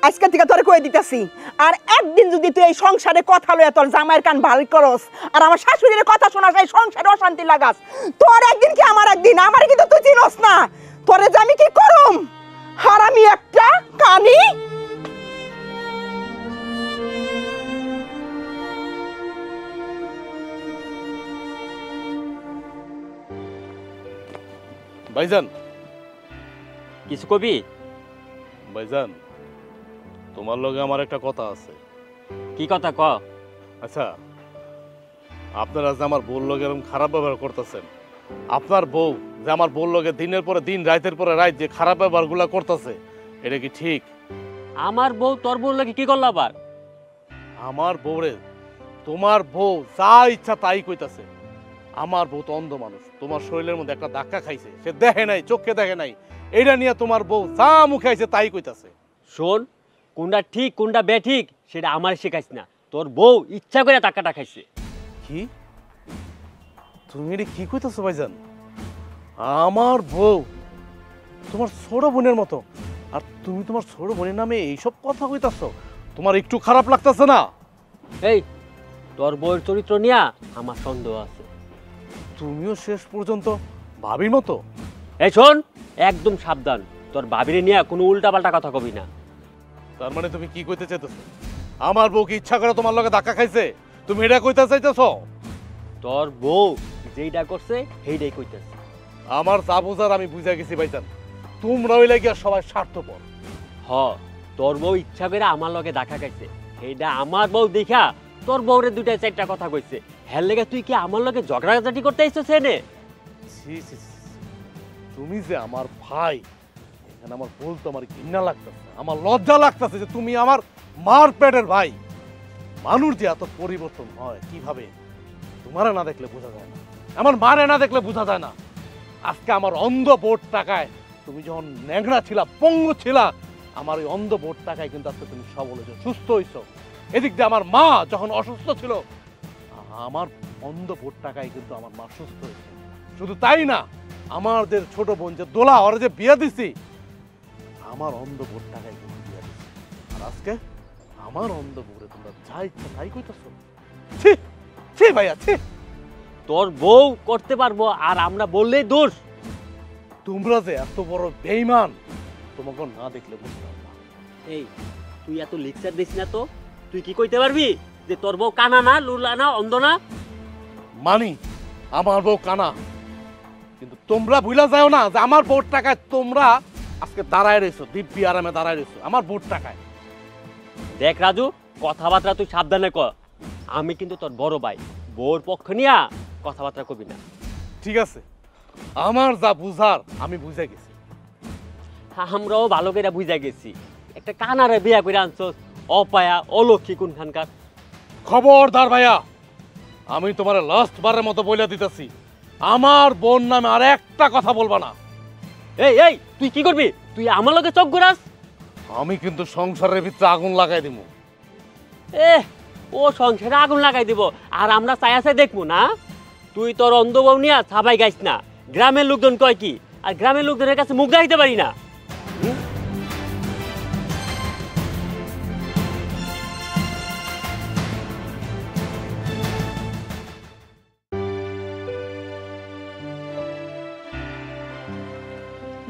F: আজকে থেকে তোরে কই দিতাছি, আর একদিন যদি তুই এই সংসারে কথা লইয়া তোর জামাইয়ের কান ভালো করস আর আমার শাশুড়ির কথা শোনাস, এই সংসারে অশান্তি লাগাস, তোর একদিন কি আমার একদিন, আমার কিন্তু তুই চিনস না, তোরে যে আমি কি করুম হারামি একটা কানি।
A: ভাইজান
D: কিছু কবি?
A: ভাইজান তোমার লগে আমার একটা কথা আছে।
D: কি কথা ক?
A: আচ্ছা আপনারা যে আমার বউর লগে এরকম খারাপ ব্যবহার করতেছেন, আপনার বউ যে আমার বউর লগে দিনের পরে দিন রাতের পরে রাত যে খারাপ ব্যবহারগুলো করতেছে এটা কি ঠিক?
D: আমার বউ তোর বউর লাগে কি করলো আবার?
A: আমার বউরে তোমার বউ যা ইচ্ছা তাই কইতাছে। আমার বউ তো অন্ধ মানুষ, তোমার শরীরের মধ্যে একটা ধাক্কা খাইছে, সে দেখে নাই, চোখে দেখে নাই, এটা নিয়ে তোমার বউ যা মুখে আইছে তাই কইতাছে।
D: শোন, কোনটা ঠিক কোনটা বেঠিক সেটা আমার শেখাইস না, তোর বউ ইচ্ছা করে টাকাটা খাইছে।
A: কি তুমি এটা কি কইতাছো ভাইজান? আমার বউ তোমার ছোট বোনের মতো, আর তুমি তোমার ছোট বোনের নামে এইসব কথা কইতাছো? তোমার একটু খারাপ লাগতেছে না?
D: এই তোর বউয়ের চরিত্র নিয়ে আমার সন্দেহ আছে।
A: তুমিও শেষ পর্যন্ত ভাবির মতো।
D: এই শোন, একদম সাবধান, তোর ভাবিরে নিয়ে কোনো উল্টাপাল্টা কথা কবি না।
A: তার মানে তুমি কি কইতে চাইতেছো? আমার বউ কি ইচ্ছা করে তোমার লগে ধাক্কা খাইছে? তুমি এটা কইতে চাইতেছ?
D: তোর বউ যেইটা করছে সেইটাই কইতেছে।
A: আমার যা বুঝার আমি বুঝা গেছি ভাইজান, তোমরা হইলে গিয়া সবাই স্বার্থপর।
D: হ, তোর বউ ইচ্ছা করে আমার লগে দেখা খাইছে, সেইটা আমার বউ দেখা তোর বউরে দুইটা চারটা কথা কইছে। হের লেগে তুই কি আমার লগে ঝগড়াঝাটি করতে আইছস এনে?
A: ছি ছি ছি, তুমি যে আমার ভাই, এখানে আমার বলতে আমার ঘৃণা লাগতেছে, আমার লজ্জা লাগতেছে যে তুমি আমার মার পেটের ভাই। মানুষ যে এত পরিবর্তন হয় কিভাবে, তোমারে না দেখলে বোঝা যায় না, আমার মারে না দেখলে বোঝা যায় না। আজকে আমার অন্ধ বোর্ড টাকায়, তুমি যখন ন্যাংরা ছিলা, পঙ্গু ছিলা, আমার ওই অন্ধ বোর্ড টাকায় কিন্তু আজকে তুমি সবল হয়েছো, সুস্থ হয়েছো। এদিক দিয়ে আমার মা যখন অসুস্থ ছিল, আমার অন্ধ বোর্ড টাকায় কিন্তু আমার মা সুস্থ হয়েছে। শুধু তাই না, আমাদের ছোট বোন যে দোলা, ওরা যে বিয়ে দিছি, আমার অন্ধ বোর্ড টাকায় কিন্তু বিয়ে দিছি। আর আজকে আমার অন্ধ বোরে তোমরা যা ইচ্ছা তাই কইতেছো। ছি ছি ভাইয়া, ছি।
D: তোর বউ করতে পারবো আর আমরা বললেই দোষ।
A: তোমরা যে এত বড় বেঈমান, তোমাকে না দেখলে বুঝতে পারবো না।
D: এই তুই এত লেকচার দিস না তো, তুই কি কইতে পারবি যে তোর বউ কানা না, লুলা না, অন্ধ না?
A: মানি আমার বউ কানা, কিন্তু তোমরা ভুলা যাও না যে আমার বোর্ড টাকায় তোমরা আজকে দাঁড়ায় রয়েছো, দিব্যি আরামে দাঁড়ায় রয়েছো আমার বোর্ড টাকায়।
D: দেখ রাজু, কথাবার্তা তুই সাবধানে কর। আমি কিন্তু তোর বড় ভাই, বউর পক্ষ নিয়া কথাবার্তা কবি না।
A: ঠিক আছে, আমার যা বুঝার আমি বুঝে গেছি।
D: আমরাও ভালো করে বুঝা গেছি, একটা কানারে বিয়া করে আনছস, অপায়া অলক্ষী কোনখানকার।
A: খবরদার ভাইয়া, আমি তোমার লাস্ট বারের মতো বলে দিতেছি, আমার বোন নামে আর একটা কথা বলবা না।
D: এই এই তুই কি করবি? তুই আমার লগে চোখ ঘুরাস?
A: আমি কিন্তু সংসারের ভিতরে আগুন লাগাই দিব।
D: ও সংসারে আগুন লাগাই দিব আর আমরা চাই দেখবো না? তুই তোর অন্ধ বউ নিয়া ছাপাই গাইস না। গ্রামের লোকজন কয় কি, আর গ্রামের লোকজনের কাছে মুখ দেখাইতে পারি না।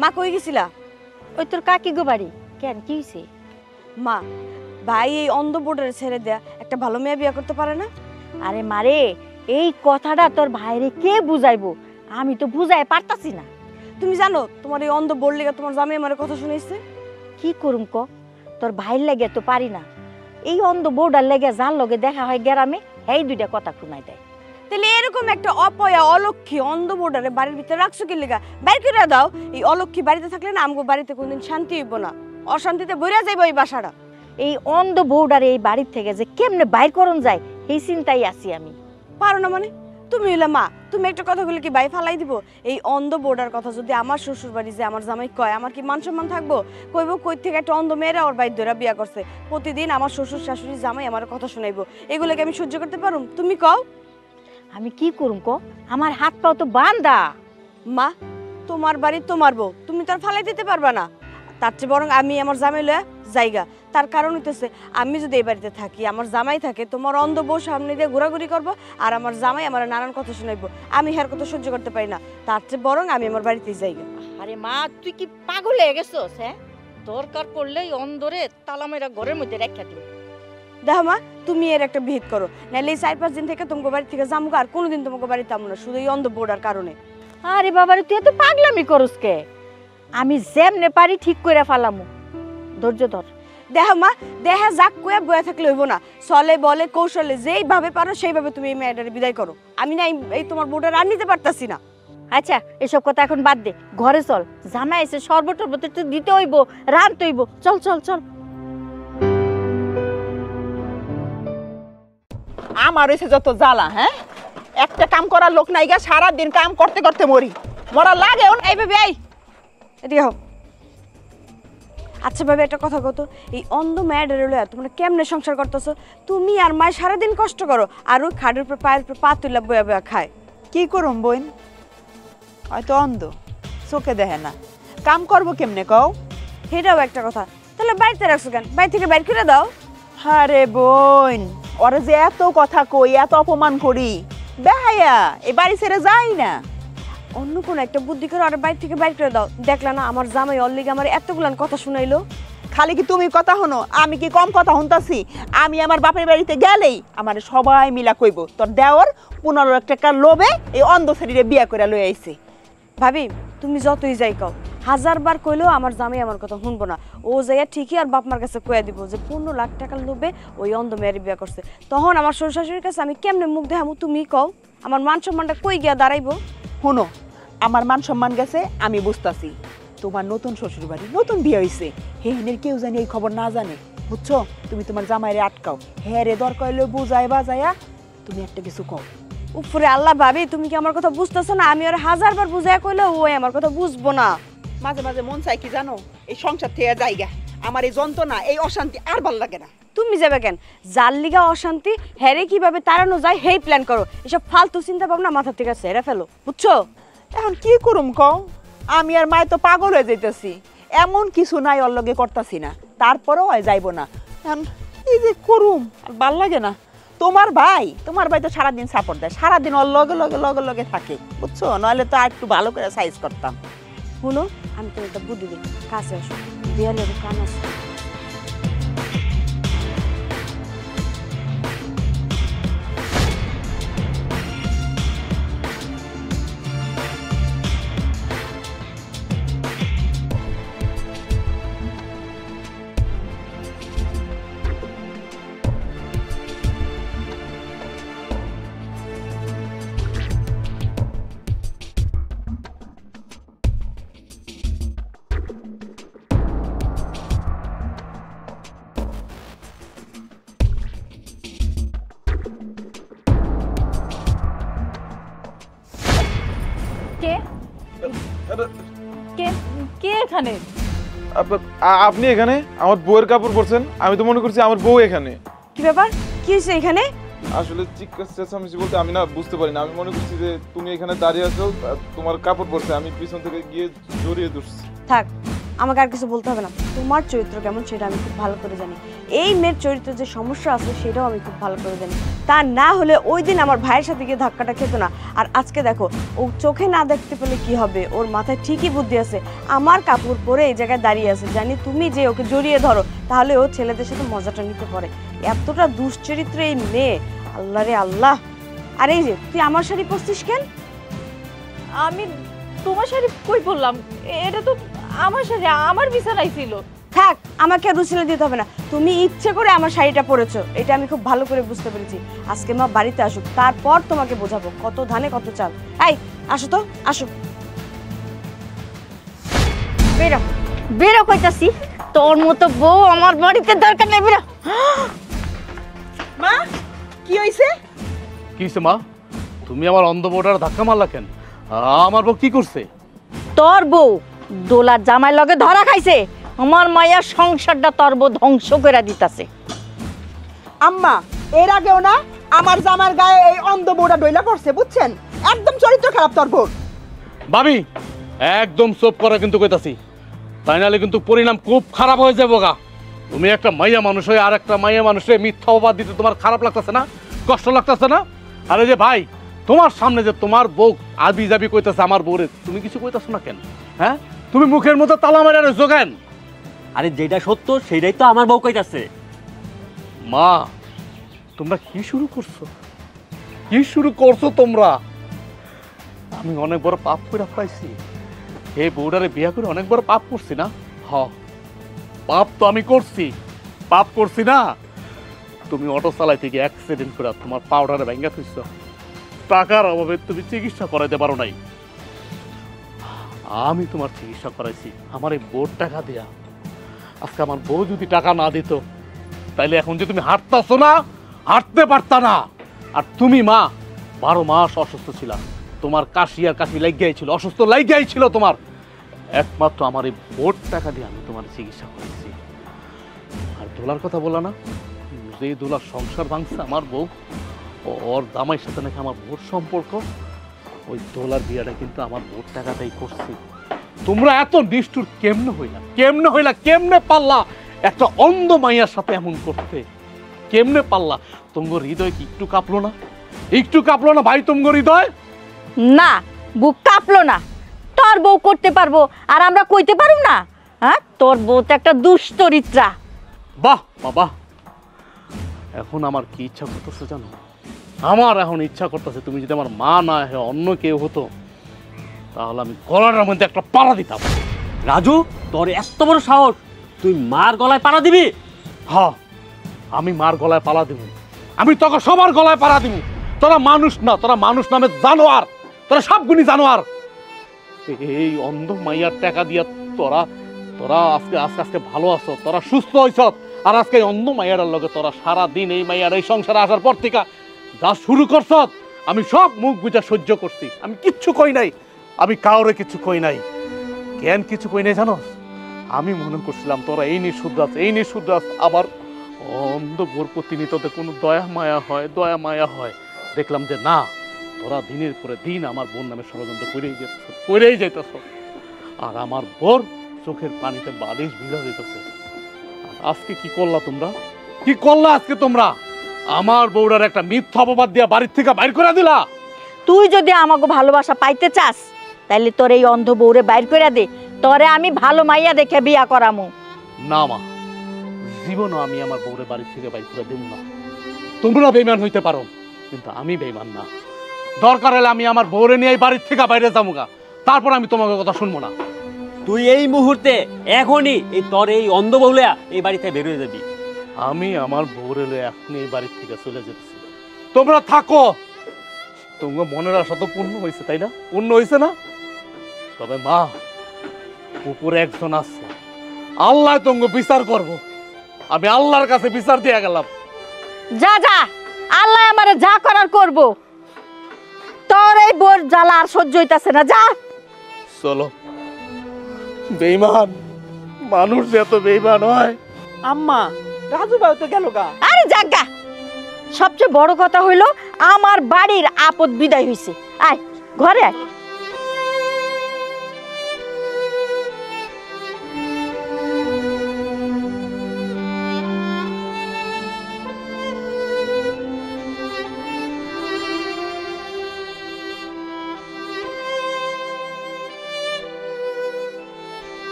B: মা কই গেছিলা?
I: ওই তোর কাকি গো বাড়ি। কেন, কি হয়েছে?
B: মা, ভাই এই অন্ধ বোর্ডের ছেড়ে দেয়া একটা ভালো মেয়ে বিয়ে করতে পারে না?
I: আরে মারে, এই কথাটা তোর ভাইরে কে বুঝাইবো? আমি তো বুঝাই পারতাছি না।
B: তুমি জানো তোমার এই অন্ধ বোর্ড লেগে তোমার জামাই আমার কথা শুনেছে?
I: কি করুম ক, তোর ভাইয়ের লেগে তো পারি না। এই অন্ধ বোর্ডার লেগে যার লগে দেখা হয় গ্রামে, এই দুইটা কথা শুনাই দেয়।
B: তাহলে এরকম একটা অপয়া অলক্ষী অন্ধ বোর্ডারে বাড়ির ভিতরে রাখছো কি লেগা? বাইর করে দাও। এই অলক্ষী বাড়িতে থাকলে না আমগো বাড়িতে কোনদিন শান্তি হইব না, অশান্তিতে বইরা যাইব এই বাসাটা।
I: এই অন্ধ বোর্ডার এই বাড়ির থেকে যে কেমনে বাইর করন যায় এই চিন্তাই আছি আমি।
B: পারো না মানে? তুমি হইলে মা, তুমি একটা কথা বলে কি বাই ফালাই দিব? এই অন্ধ বোর্ডার কথা যদি আমার শ্বশুর বাড়ি যে আমার জামাই কয়, আমার কি মান সম্মান থাকবো? কইব কই থেকে একটা অন্ধ মেয়েরা ওর বাইর ধরে বিয়া করছে। প্রতিদিন আমার শ্বশুর শাশুড়ি জামাই আমার কথা শোনাইবো, এগুলোকে আমি সহ্য করতে পারুম? তুমি কও।
I: আমি কি করুম ক, আমার হাত পাও তো বান্ধা।
B: মা, তোমার বাড়ি তোমার বউ, তুমি তো আর ফালাই দিতে পারবা না। তার চেয়ে বরং আমি আমার জামাই লয়া জায়গা। তার কারণ হইতেছে আমি যদি এই বাড়িতে থাকি, আমার জামাই থাকে, তোমার অন্ধ বউ সামনে দিয়ে ঘোরাঘুরি করবো আর আমার জামাই আমার নানান কথা শোনাইবো। আমি হের কথা সহ্য করতে পারি না। তার চেয়ে বরং আমি আমার বাড়িতেই জায়গা।
I: আরে মা, তুই কি পাগল হয়ে গেছস? হ্যাঁ, দরকার পড়লে অন্ধরে তালা মেরা ঘরের মধ্যে রেখা দিবি।
B: দেখো মা, তুমি এর একটা বিহিত করো, নাহলে এই 4-5 দিন থেকে তোমাকে বাড়ি থেকে যাবো আর কোনোদিন তোমাকে বাড়িতে আমো না, শুধু এই অন্ধ বোর্ডার কারণে।
I: আরে বাবারে, তুই এত পাগলামি করস কে? আমি যেমনে পারি ঠিক করে ফেলামু, ধৈর্য ধর।
B: দেখো মা, দেহা যাক কয়া বয়া থাকলে হইব না, চলে বলে কৌশলে যেইভাবে পারো সেইভাবে তুমি এই মেয়েটারে বিদায় করো। আমি না এই তোমার বোর্ডার আর নিতে পারতাছি না।
I: আচ্ছা, এসব কথা এখন বাদ দে, ঘরে চল। জামাই এসে শরবত টরবত একটু দিতে হইব, রাঁধতে হইব। চল চল চল।
F: আমার হয়েছে যত জ্বালা। হ্যাঁ, একটা কাম করার লোক নাই গা, সারাদিন কাম করতে করতে মরি। মরা লাগে।
B: এই ভাবে এই এদিকে হও। আচ্ছা ভাবে একটা কথা কত, এই অন্ধ মেয়েটার লয়া তোমরা কেমনে সংসার করতেছো? তুমি আর মায় সারাদিন কষ্ট করো আর ওই খাটের উপর পায়ের উপর পা তুলে বয়া বয়া খায়।
F: কি করুম বোন, হয়তো অন্ধ, চোখে দেখে না, কাম করবো কেমনে কও?
B: সেটাও একটা কথা। তাহলে বাড়িতে রাখছো কেন? বাড়ি থেকে বাইর করে দাও।
F: আরে বোন, ওরা যে এত কথা কই, এত অপমান করি, বেহাইয়া এই বাড়ি ছেড়ে যাই না।
B: অন্য কোনো একটা বুদ্ধি করে আর বাড়ি থেকে বাইর করে দাও। দেখলা না আমার জামাই অল্লিগে আমার এতগুলান কথা শুনাইলো।
F: খালি কি তুমি কথা হনো, আমি কি কম কথা শুনতাছি? আমি আমার বাপের বাড়িতে গেলেই আমার সবাই মিলা কইব তোর দেওর 15 টাকার লোভে এই অন্ধ শরীরে বিয়া করে লই আইছে।
B: ভাবি তুমি যতই যাই কও, 1000 বার কইলেও আমার জামাই আমার কথা শুনবো না। ও যাইয়া ঠিকই আর বাপ মার কাছে কইয়া দিব যে 15 লাখ টাকার লোভে ওই অন্ধ মেয়ের বিয়া করছে। তখন আমার শ্বশুর শাশুড়ির কাছে আমি কেমনে মুখ দেখামু তুমি কও? আমার মান সম্মানটা কই গিয়া দাঁড়াইবো?
F: শুনো, আমার মান সম্মান গেছে আমি বুঝতাছি। তোমার নতুন শ্বশুর বাড়ি, নতুন বিয়ে হয়েছে, হেহিনের কেউ জানি এই খবর না জানে, বুঝছো? তুমি তোমার জামাইরে আটকাও, হ্যাঁ রে দরকার হইলে বুঝাই বাজায়া তুমি একটা কিছু কও।
B: উপরে আল্লাহ ভাবি, তুমি কি আমার কথা বুঝতেছো না? আমি ওর 1000 বার বুঝাইয়া কইলেও ওই আমার কথা বুঝবো না।
F: মাঝে মাঝে মন চাই কি জানো, এই সংসার থেকে জায়গা আমার এই যন্ত্রণা, এই অশান্তি আর ভাল লাগে না।
B: তুমি যাবে কেন? যার লিগা অশান্তি হেরে কিভাবে তাড়ানো যায় সেই প্ল্যান করো। এসব ফালতু চিন্তা ভাবনা মাথা থেকে ছেড়ে ফেলো, বুঝছো?
F: এখন কি করুম কও? আমি আর মায় তো পাগল হয়ে যাইতেছি, এমন কিছু নাই ওর লগে করতাছি না, তারপরেও হয় যাইব না। এখন এই যে করুম আর ভাল লাগে না। তোমার ভাই তো সারাদিন সাপোর্ট দেয়, সারাদিন ওর লগে লগে লগে লগে থাকে, বুঝছো? নইলে তো আর একটু ভালো করে সাইজ করতাম।
B: শুনো, আমি তো একটা বুদ্ধি দিই, কাছে আসো, দেয়ালে কান আছে।
E: কে কে কে এখানে?
G: আপনি এখানে আমার বউয়ের কাপড় পরছেন? আমি তো মনে করছি আমার বউ এখানে।
B: কি ব্যাপার, কি হয়েছে এখানে?
G: আসলে চিৎকার চেঁচামেচি বলতে আমি না বুঝতে পারি না, আমি মনে করছি যে তুমি এখানে দাঁড়িয়ে আছো, তোমার কাপড় পরছে, আমি পিছন থেকে গিয়ে জড়িয়ে ধরছি।
B: থাক, আমাকে আর কিছু বলতে হবে না। তোমার চরিত্র কেমন সেটা আমি খুব ভালো করে জানি। এই মেয়ের চরিত্রে যে সমস্যা আছে সেটাও আমি খুব ভালো করে জানি। তা না হলে ওই দিন আমার ভাইয়ের সাথে গিয়ে ধাক্কাটা খেত না। আর আজকে দেখো, ও চোখে না দেখতে পেলে কি হবে, ওর মাথায় ঠিকই বুদ্ধি আছে। আমার কাপড় পরে এই জায়গায় দাঁড়িয়ে আছে, জানি তুমি যে ওকে জড়িয়ে ধরো তাহলে ও ছেলেদের সাথে মজাটা নিতে পারে। এতটা দুশ্চরিত্র এই মেয়ে, আল্লাহ রে আল্লাহ। আর এই যে তুই আমার শাড়ি পরছিস কেন?
E: আমি তোমার শাড়ি কই বললাম? এটা তো আমার শাড়ি, আমার বিছানায় ছিল।
B: থাক, আমাকে আর রুচিলে দিতে হবে না। তুমি ইচ্ছে করে আমার শাড়িটা পরেছো, এটা আমি খুব ভালো করে বুঝতে পেরেছি। আজকে মা বাড়িতে আসুক, তারপর তোমাকে বোঝাবো কত ধানে কত চাল। এই আসো তো, আসো।
I: বেরো বেরো কইতাছি, তোর মতো বউ আমার বাড়িতে দরকার নেই, বেরো।
F: মা কি হইছে?
A: কি হয়েছে মা? তুমি আমার অন্ধ বউটার ধাক্কা মারলা কেন? আমার বউ কি করছে?
I: তোর বউ দোলার জামাই লগে ধরা খাইছে, আমার মায়ের সংসারটা তোর বউ ধ্বংস করে দিতাছে।
F: আম্মা, এর আগেও না আমার জামার গায়ে এই অন্ধ বউটা ডইলা পড়ছে, বুঝছেন? একদম চরিত্র খারাপ তোর বউ।
A: ভাবি একদম চুপ করা কিন্তু কইতাছি, তাই নাহলে কিন্তু পরিণাম খুব খারাপ হয়ে যাবো গা। তুমি একটা মাইয়া মানুষ হয়ে আর একটা মাইয়া মানুষে মিথ্যা অপবাদ দিতে তোমার খারাপ লাগতেছে না? কষ্ট লাগতেছে না? আরে যে ভাই, তোমার সামনে যে তোমার বউ আবি যাবি কইতাছে আমার বউরে, তুমি কিছু কইতাছো না কেন? হ্যাঁ, তুমি মুখের মতো তালা মারা রয়েছো কেন?
D: আরে যেটা সত্য সেটাই তো আমার বউ কইতাছে।
A: মা, তোমরা কি শুরু করছো? কি শুরু করছো তোমরা? আমি অনেক বড় পাপ করে পাইছি, এই বউডারে বিয়া করে অনেক বড় পাপ করছি না? হ, পাপ তো আমি করছি, পাপ করছি না? তুমি অটো চালাইতে গিয়ে অ্যাক্সিডেন্ট করে তোমার পাউডারে ভেঙে থইছ, টাকার অভাবে তুমি চিকিৎসা করাইতে পারো নাই। আমি তোমার চিকিৎসা করাইছি আমার এই বউর টাকা দিয়া। আজকে আমার বউ যদি টাকা না দিত তাইলে এখন যে তুমি হাঁটতেছো না, হাঁটতে পারতা না। আর তুমি মা 12 মাস অসুস্থ ছিলা, তোমার কাশি আর কাশি লাগিয়াই ছিল, অসুস্থ লাগিয়াই ছিল তোমার। একমাত্র আমার এই বউর টাকা দিয়ে আমি তোমার চিকিৎসা করেছি। আর দোলার কথা বলা না, যে দোলার সংসার ভাঙছে আমার বউ, ওর জামাইয়ের সাথে নাকি আমার বউর সম্পর্ক, ওই দোলার বিয়াটা কিন্তু আমার বউর টাকাটাই করছি। তোমরা এত নিষ্ঠুর কেমনে হইলা? কেমনে হইলা? কেমনে পারলা একটা অন্ধ মাইয়ার সাথে এমন করতে? কেমনে পারলা? তোমার হৃদয় কি একটু কাঁপলো না? একটু কাঁপলো না ভাই তোমার হৃদয়?
I: না, বুক কাঁপলো না। তোর বউ করতে পারবো আর আমরা কইতে পারুম না? হ্যাঁ, তোর বউ তো একটা দুশ্চরিত্রা।
A: বাহ বাবা, এখন আমার কি ইচ্ছা করতেছে জানো? আমার এখন ইচ্ছা করতেছে তুমি যদি আমার মা না হয়ে অন্য কেউ হতো তাহলে আমি গলাটার মধ্যে একটা পাড়া দিতাম।
D: রাজু, তোর এত বড় সাহস, তুই মার গলায় পাড়া দিবি?
A: হ্যাঁ, আমি মার গলায় পালা দিব, আমি তোকে সবার গলায় পাড়া দিব। তোরা মানুষ না, তোরা মানুষ নামে জানোয়ার, তোরা সবগুনি জানোয়ার। এই অন্ধ মাইয়ার টাকা দিয়া তোরা তোরা আজকে আস্তে আস্তে ভালো আছো, তোরা সুস্থ হইছ। আর আজকে এই অন্ধ মাইয়ার লগে তোরা সারা দিন এই মাইয়ার এই সংসারে আসার পর থেকে যা শুরু করছ, আমি সব মুখ বুঝা সহ্য করছি। আমি কিচ্ছু কই নাই, আমি কাউরে কিছু কই নাই। কেন কিছু কই নাই জানো? আমি মনে করছিলাম তোরা এই নিয়ে শুদ্রাস, এই নিয়ে শুদ্রাস। আবার অন্ধ বোর প্রতি তোদের কোনো দয়া মায়া হয়। দেখলাম যে না, তোরা দিনের পরে দিন আমার বোন নামে ষড়যন্ত্র করেই যেতেছ। আর আমার বোর চোখের পানিতে বালিশ ভিজা যেতেছে। আজকে কি করলা তোমরা? কি করলা আজকে তোমরা? আমার বউরার একটা মিথ্যা অপবাদ দিয়া বাড়ির থেকে বাইর করে দিলা।
I: তুই যদি আমাকে ভালোবাসা পাইতে চাস তাইলে তোর এই অন্ধ বউরে বাইর করে দে, তোরে আমি ভালো মাইয়া দেখে বিয়া করামু।
A: না মা, জীবনও আমি আমার বউরে বাড়ির থেকে বাইর করে দেব না। তোমরা বেইমান হইতে পারো, কিন্তু আমি বেইমান না। দরকার হলে আমি আমার বউরে নিয়ে বাড়ির থেকে বাইরে যাবো, তারপর আমি তোমাকে কথা শুনবো না।
D: তুই এই মুহূর্তে এখনই এই তোর এই অন্ধ বউলিয়া এই বাড়ি থেকে বের হয়ে যাবি।
A: আমি আমার বউরে এখনই এই বাড়ির থেকে চলে যেতেছি। তোমরা থাকো, তোমার মনের আশা তো পূর্ণ হয়েছে, তাই না? পূর্ণ হয়েছে না? তবে মা, উপরে একজন আছে, আল্লাহ তোমাকে বিচার করব। আমি আল্লাহর কাছে বিচার দিয়ে গেলাম।
I: যা যা, আল্লাহ আমারে যা করার করব। তোর এই বোর জ্বালা আর সহ্য হইতাছে না, যা।
A: চলো। বেঈমান মানুষ যে এত বেঈমান হয়।
F: আম্মা, রাজু ভাই তো গেল গা।
I: আরে জাগা, সবচেয়ে বড় কথা হইলো আমার বাড়ির আপদ বিদায় হইছে। আয় ঘরে আয়।